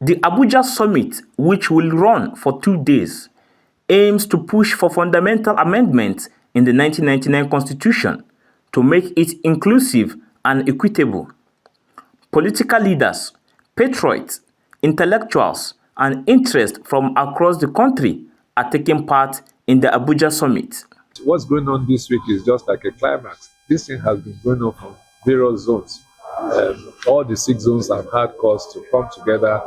The Abuja summit, which will run for 2 days, aims to push for fundamental amendments in the 1999 Constitution to make it inclusive and equitable. Political leaders, patriots, intellectuals, and interests from across the country are taking part in the Abuja summit. What's going on this week is just like a climax. This thing has been going on from various zones. All the 6 zones have had cause to come together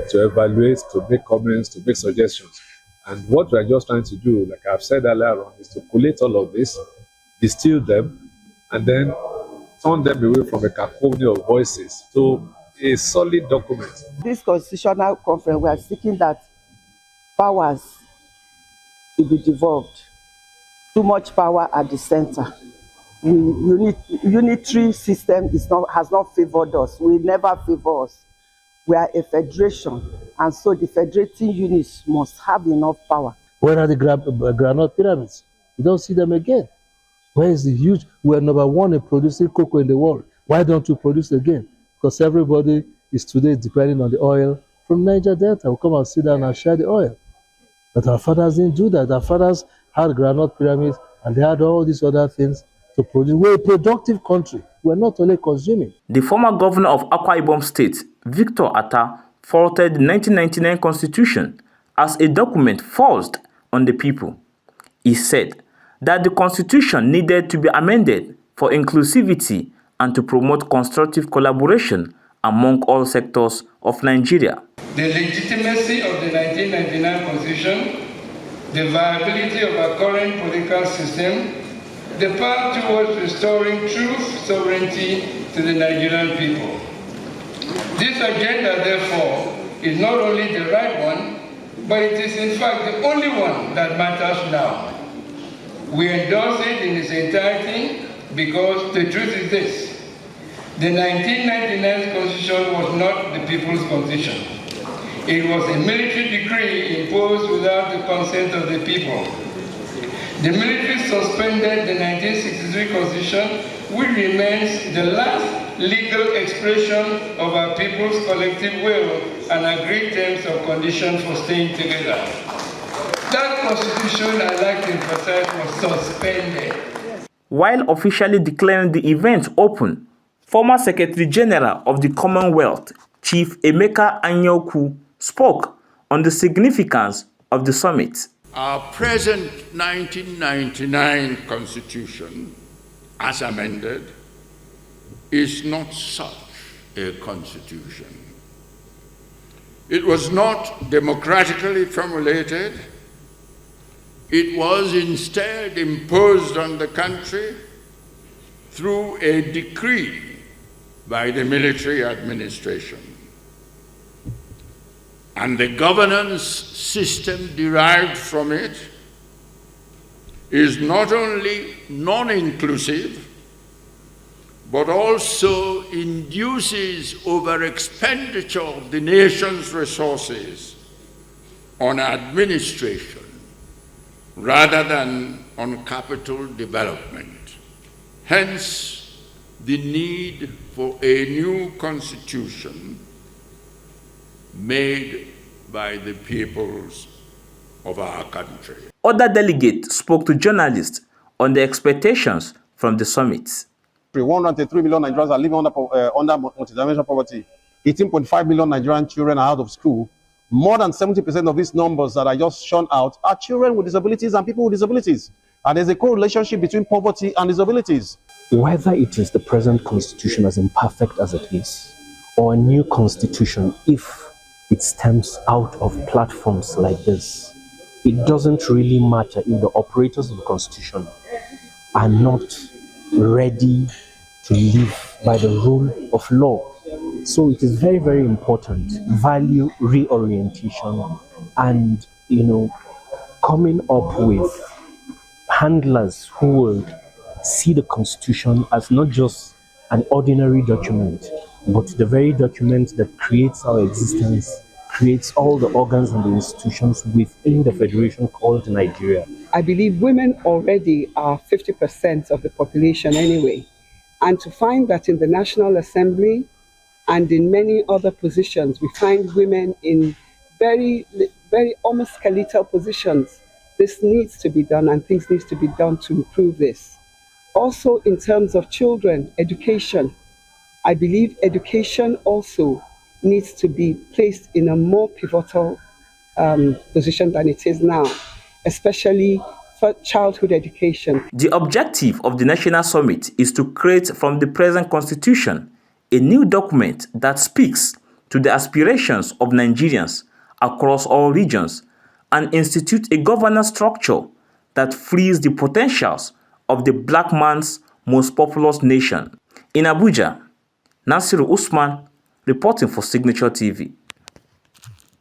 to evaluate, to make comments, to make suggestions. And what we're just trying to do, like I've said earlier on, is to collate all of this, distill them, and then turn them away from a cacophony of voices to a solid document. This constitutional conference, we are seeking that powers to be devolved. Too much power at the center. Unitary system has not favored us. We never favor us. We are a federation, and so the federating units must have enough power. Where are the granite pyramids? We don't see them again. Where is the huge? We are number 1 in producing cocoa in the world. Why don't we produce again? Because everybody is today depending on the oil from Niger Delta. We come and sit down and share the oil. But our fathers didn't do that. Our fathers had granite pyramids and they had all these other things to produce. We're a productive country. We're not only consuming. The former governor of Akwa Ibom State, Victor Attah, faulted the 1999 Constitution as a document forced on the people. He said that the Constitution needed to be amended for inclusivity and to promote constructive collaboration among all sectors of Nigeria. The legitimacy of the 1999 Constitution, the viability of our current political system, the path towards restoring true sovereignty to the Nigerian people. This agenda, therefore, is not only the right one, but it is in fact the only one that matters now. We endorse it in its entirety because the truth is this: the 1999 Constitution was not the people's constitution. It was a military decree imposed without the consent of the people. The military suspended the 1963 Constitution, which remains the last legal expression of our people's collective will and agreed terms of conditions for staying together. That Constitution, I'd like to emphasize, was suspended. While officially declaring the event open, former Secretary General of the Commonwealth, Chief Emeka Anyaoku, spoke on the significance of the summit. Our present 1999 Constitution, as amended, is not such a constitution. It was not democratically formulated. It was instead imposed on the country through a decree by the military administration. And the governance system derived from it is not only non-inclusive, but also induces over-expenditure of the nation's resources on administration rather than on capital development. Hence, the need for a new constitution made by the peoples of our country. Other delegates spoke to journalists on the expectations from the summit. 103 million Nigerians are living under multidimensional poverty. 18.5 million Nigerian children are out of school. More than 70% of these numbers that I just shown out are children with disabilities and people with disabilities. And there's a correlationship between poverty and disabilities. Whether it is the present constitution, as imperfect as it is, or a new constitution, if it stems out of platforms like this, it doesn't really matter if the operators of the constitution are not ready to live by the rule of law. So it is very, very important, value reorientation and, coming up with handlers who will see the constitution as not just an ordinary document, but the very document that creates our existence, creates all the organs and the institutions within the federation called Nigeria. I believe women already are 50% of the population anyway. And to find that in the National Assembly, and in many other positions. We find women in very almost skeletal positions. This needs to be done, and things need to be done to improve this. Also, in terms of children, education, I believe education also needs to be placed in a more pivotal position than it is now, especially for childhood education. The objective of the National Summit is to create from the present constitution a new document that speaks to the aspirations of Nigerians across all regions and institute a governance structure that frees the potentials of the black man's most populous nation. In Abuja, Nasiru Usman reporting for Signature TV.